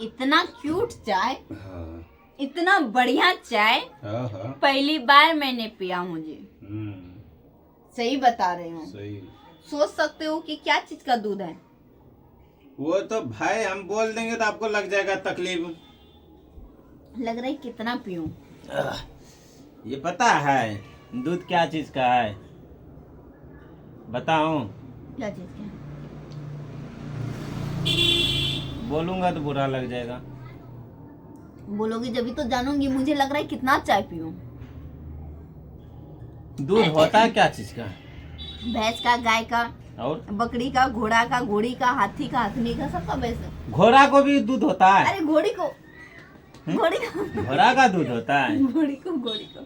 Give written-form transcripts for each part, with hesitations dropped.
इतना क्यूट चाय, हाँ इतना बढ़िया चाय हाँ हाँ पहली बार मैंने पिया मुझे। सही बता रही हूँ। सही। सोच सकते हो कि क्या चीज का दूध है। वो तो भाई हम बोल देंगे तो आपको लग जाएगा तकलीफ। लग रहा है कितना पीऊं। ये पता है दूध क्या चीज का है? बताऊं? क्या चीज का है? बोलूंगा तो बुरा लग जाएगा। बोलोगी जब तो जानूंगी। मुझे लग रहा है कितना चाय पीऊं। दूध होता है क्या चीज का? भैंस का, गाय का, और बकरी का, घोड़ा का, घोड़ी का, हाथी का, हथनी का, सबका भैंस। घोड़ा को भी दूध होता है? अरे घोड़ी को, घोड़ी को, घोड़ा का दूध होता है? घोड़ी को, घोड़ी को।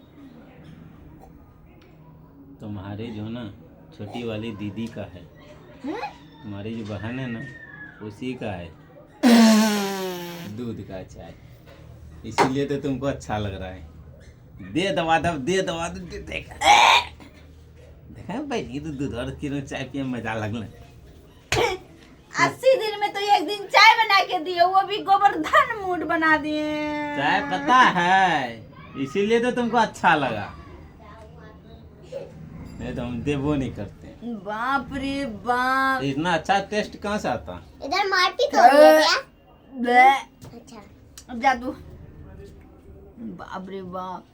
तुम्हारी जो ना छोटी वाली दीदी का है, हम्म? तुम्हारी जो बहन है ना उसी का है दूध का चाय, इसीलिए तो तुमको अच्छा लग रहा है। दे दवा दो, दे दवा दो, देखा देखा भाई ये तो दूध और किलो चाय पिए मजा लगना। 80 दिन में तो एक दिन चाय बना के दिए, वो भी गोवर्धन मूड बना दिए। चाय पता है इसीलिए तो तुमको अच्छा लगा, नहीं तो हम देवो नहीं करते। बाप रे बाप। इतना अच्छा टेस्ट कहाँ से आता? इधर मारपीट हो रही है क्या? बे, अच्छा अब जा तू। बाप रे बाप।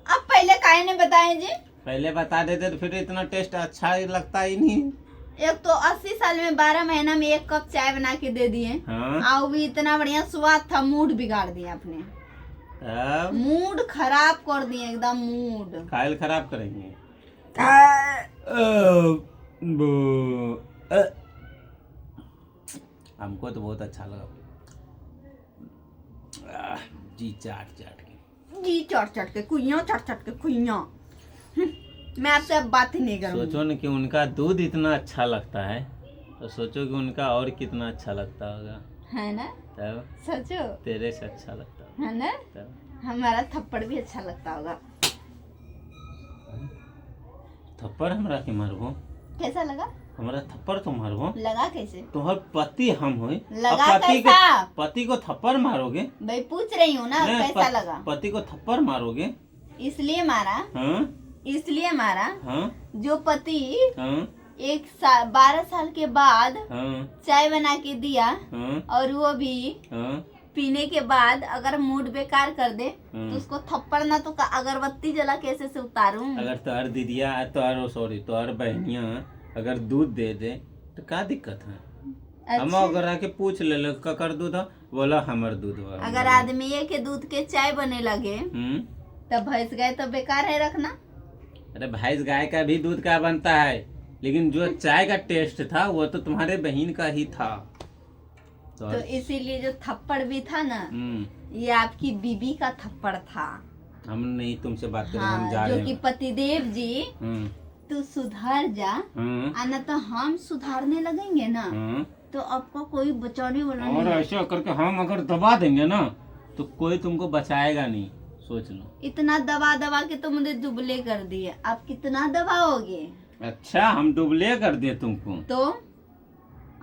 अब पहले काहे ने बताए जी? पहले बता देते तो फिर इतना टेस्ट अच्छा ही लगता ही नहीं। एक तो 80 साल में 12 महीना में एक कप चाय बना के दे दिए। हाँ और भी इतना बढ़िया स्वाद था, मूड बिगाड़ दिया आपने। तब मूड खराब कर दिए एकदम, मूड। फाइल खराब करेंगे। हमको तो बहुत अच्छा लगा, जी चाट चाट के। जी चट चट के कुइया, चट चट के कुइया। मैं आपसे अब बात ही नहीं करूंगी। सोचो न कि उनका दूध इतना अच्छा लगता है तो सोचो कि उनका और कितना अच्छा लगता होगा। है ना? तब सोचो। तेरे से अच्छा लगता होगा। है ना? तब हमारा थप्पड़ भी अच्छा लगता होगा। थप्पड़ हमरा के मारबो? कैसा लगा? हमारा थप्पड़ तो मारबो? लगा कैसे? तुम्हार पति हम हो, लगा कैसा? पति को थप्पड़ मारोगे? भाई पूछ रही हूँ ना, नहीं, कैसा लगा? पति को थप्पड़ मारोगे? इसलिए मारा, हाँ इसलिए मारा। हाँ जो पति हाँ 12 साल के बाद हाँ चाय बना के दिया हाँ और वो भी हाँ पीने के बाद अगर मूड बेकार कर दे हाँ। तो उसको थप्पड़ ना तो अगरबत्ती जला कैसे से उतारूं? अगर तोहर दीदिया तोहर बहनिया अगर दूध दे दे तो क्या दिक्कत है? हम अच्छा। अगर आके पूछ ले ककर दूध है, बोला हमर दूध है। अगर आदमी के दूध के चाय बने लगे तब भैंस गाय तो बेकार है रखना। अरे भैंस गाय का भी दूध का बनता है, लेकिन जो चाय का टेस्ट था वो तो तुम्हारे बहन का ही था। तो इसीलिए जो थप्पड़ भी था ना, ये आपकी बीबी का थप्पड़ था। हम नहीं तुमसे बात करें, हाँ, हम जा जो रहे कि हैं। पतिदेव जी तू सुधार जा, आना तो हम सुधारने लगेंगे ना तो आपका कोई बचाने वाला और नहीं। ऐसा करके हम अगर दबा देंगे ना तो कोई तुमको बचाएगा नहीं, सोच लो। इतना दबा दबा के तो मुझे दुबले कर दिए, आप कितना दबाओगे? अच्छा हम दुबले कर दिए तुमको? तो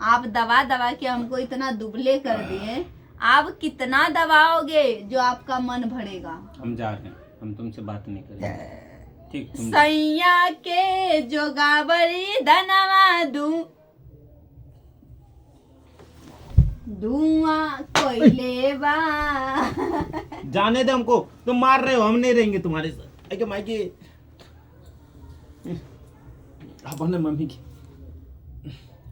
आप दबा दबा के हमको इतना दुबले कर दिए, आप कितना दबाओगे जो आपका मन भरेगा? हम जा रहे हैं, हम तुमसे बात नहीं करेंगे। ठीक तुम सैया के जोगावरी धनवा धुआं कोयले बा। जाने दे हमको, तुम मार रहे हो, हम नहीं रहेंगे तुम्हारे साथ। अरे मायके अपने मम्मी की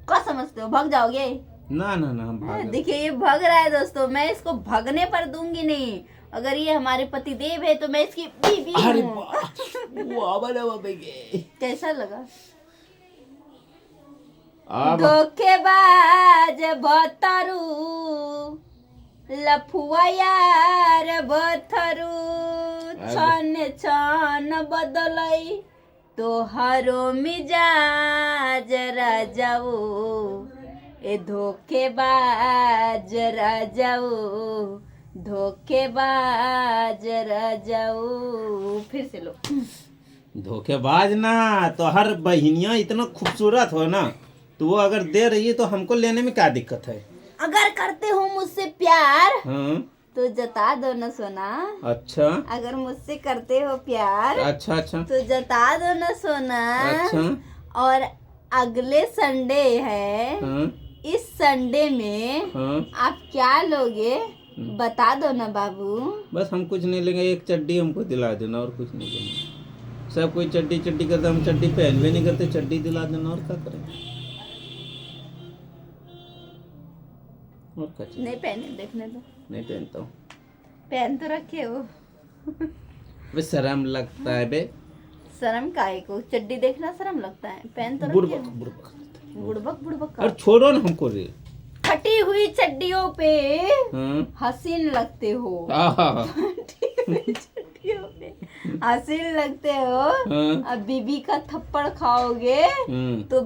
क्या समझते हो, भाग जाओगे? ना ना ना हम भाग देखिए ये भाग रहा है दोस्तों, मैं इसको भागने पर दूंगी नहीं। अगर ये हमारे पतिदेव है तो मैं इसकी बीवी अरे हूँ। कैसा लगा? अब धोखेबाज भतरू, लफुआ यार भतरू, छन छन बदलई तोहरो मिजाज राजाऊ, ए धोखेबाज राजाऊ, धोखेबाज राजाऊ। फिर से लो। धोखेबाज ना, तो हर बहनिया इतना खूबसूरत हो ना, तो वो अगर दे रही है तो हमको लेने में क्या दिक्कत है? अगर करते हो मुझसे प्यार हाँ तो जता दो ना सोना। अच्छा अगर मुझसे करते हो प्यार अच्छा अच्छा तो जता दो ना सोना। अच्छा और अगले संडे है, हाँ इस संडे में हाँ आप क्या लोगे बता दो ना बाबू। बस हम कुछ नहीं लेंगे, एक चड्डी हमको दिला देना और कुछ नहीं लेंगे। सब कोई चड्डी चड्डी करता, हम चड्डी पहन भी नहीं करते, चड्डी दिला देना और क्या करेंगे। और क्या चाहिए? नहीं पहने, देखने दो। नहीं पहनता हूँ पहन तो रखे हो। बे, शर्म लगता है बे। शर्म काहे को, चड्डी देखना शर्म लगता है, पहन तो रखे बुड़बक हो। बुड़बक बुड़बक बुड़बक और छोड़ो ना हमको रे। फटी हुई चड्डियों पे हाँ हसीन लगते हो। आहा, फटी हुई चड्डियों पे हसीन लगते हो। हाँ अब बीबी का थप्पड़ खाओगे तो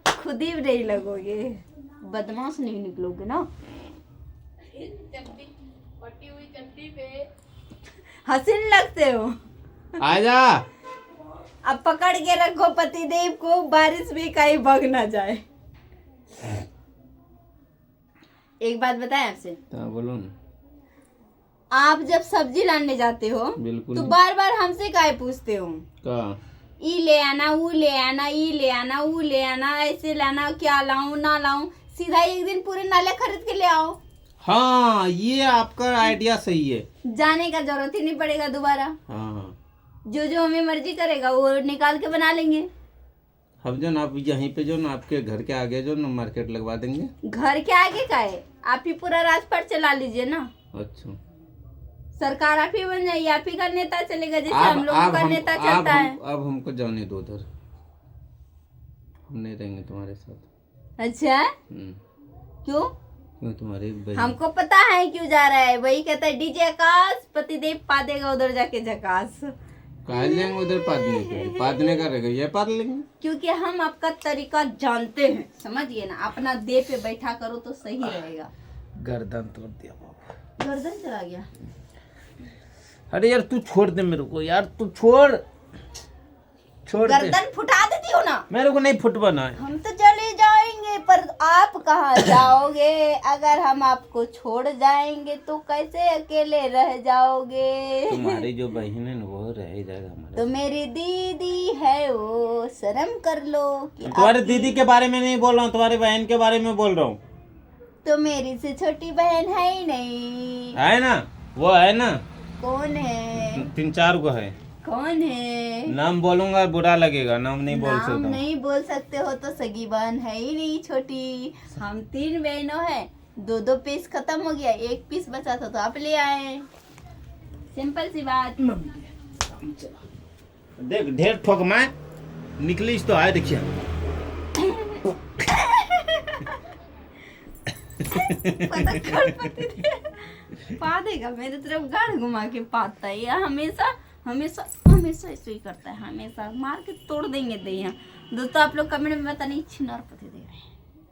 खुद ही नहीं लगोगे, बदमाश नहीं निकलोगे ना। हसीन लगते हो। आजा। अब पकड़ के रखो पतिदेव को, बारिश भी कहीं भग ना जाए। एक बात बताएं आपसे, हाँ बोलो ना। आप जब सब्जी लाने जाते हो बिल्कुल तो बार बार हमसे काहे पूछते हो? का ई ले आना, वो ले आना, ई ले आना, वो ले आना, ऐसे लाना, क्या लाऊं ना लाऊं? सीधा एक दिन पूरे नाले खरीद के ले आओ। हाँ ये आपका आइडिया सही है। जाने का जरूरत ही नहीं पड़ेगा दोबारा। हाँ जो जो हमें मर्जी करेगा वो निकाल के बना लेंगे। हम जो ना आप यहीं पे जो ना आपके घर के आगे जो ना मार्केट लगवा देंगे। घर के आगे का है, आप ही पूरा राजपाट चला लीजिए ना। अच्छा सरकार आप ही बन जाइए, आप ही का नेता चलेगा, जैसे हम लोगों का नेता चलता है। अब हमको जाने दो उधर, हम नहीं रहेंगे तुम्हारे साथ। अच्छा क्यों? क्यों तुम्हारी बहन? हमको पता है क्यों जा रहा है, वही कहता है डीजे आकाश, पतिदेव पा देगा उधर जाके झकास। कहा लेंगे उधर पादने के लिए, पादने का रहेगा ये पाद लेंगे। क्योंकि हम आपका तरीका जानते हैं, समझिए ना। अपना दे पे बैठा करो तो सही रहेगा। गर्दन तोड़ दिया बाबा, गर्दन चला गया। अरे यार तू छोड़ दे मेरे को यार, तू छोड़ छोड़ दे। गर्दन फुटा देती हो ना। मेरे को नहीं फुटवाना है। हम तो चले जाएंगे पर आप कहाँ जाओगे? अगर हम आपको छोड़ जाएंगे तो कैसे अकेले रह जाओगे? तुम्हारी जो बहन है ना वो रह ही जाएगा हमारे। तो मेरी दीदी है वो, शर्म कर लो कि तुम्हारे दीदी के बारे में नहीं बोल रहा हूँ, तुम्हारी बहन के बारे में बोल रहा हूँ। तो मेरी से छोटी बहन है ही नहीं। है ना, वो है ना। कौन है? 3-4 को है। कौन है? नाम बोलूंगा बुरा लगेगा, नाम नहीं बोल नाम सकता। नहीं बोल सकते हो तो सगी बहन है ही नहीं छोटी। हम 3 बहनों हैं, 2-2 पीस खत्म हो गया, 1 पीस बचा था तो आप ले आए। सिंपल सी बात। देख ढेर ठोक मैं निकली तो आए देखिए। पा देगा मेरे तरफ, गाड़ घुमा के पाता है। यह हमेशा हमेशा हमेशा ऐसे ही करता है, हमेशा मार के तोड़ देंगे दे। दोस्तों आप लोग कमेंट में बताना, छिनार पति दे।